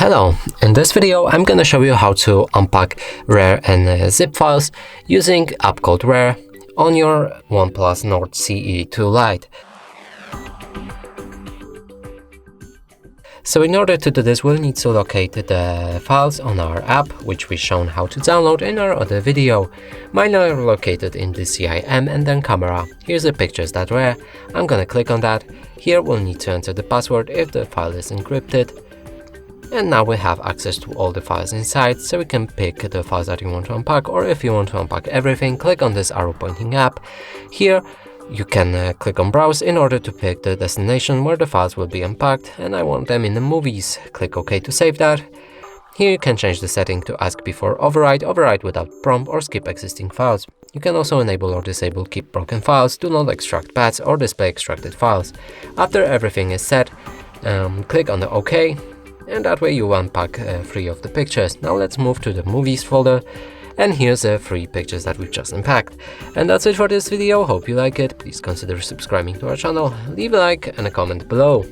Hello, in this video I'm gonna show you how to unpack RAR and zip files using app called Rar on your OnePlus Nord CE 2 Lite. So in order to do this, we'll need to locate the files on our app, which we've shown how to download in our other video. Mine are located in the CIM and then camera. Here's the pictures.rar. I'm gonna click on that. Here we'll need to enter the password if the file is encrypted. And now we have access to all the files inside, so we can pick the files that you want to unpack, or if you want to unpack everything, click on this arrow pointing up. Here you can click on browse in order to pick the destination where the files will be unpacked, and I want them in the movies. Click OK to save that. Here you can change the setting to ask before override without prompt, or skip existing files. You can also enable or disable keep broken files, do not extract paths or display extracted files. After everything is set, click on the OK. And that way you unpack 3 of the pictures. Now let's move to the movies folder, and here's the 3 pictures that we've just unpacked. And that's it for this video. Hope you like it. Please consider subscribing to our channel, leave a like and a comment below.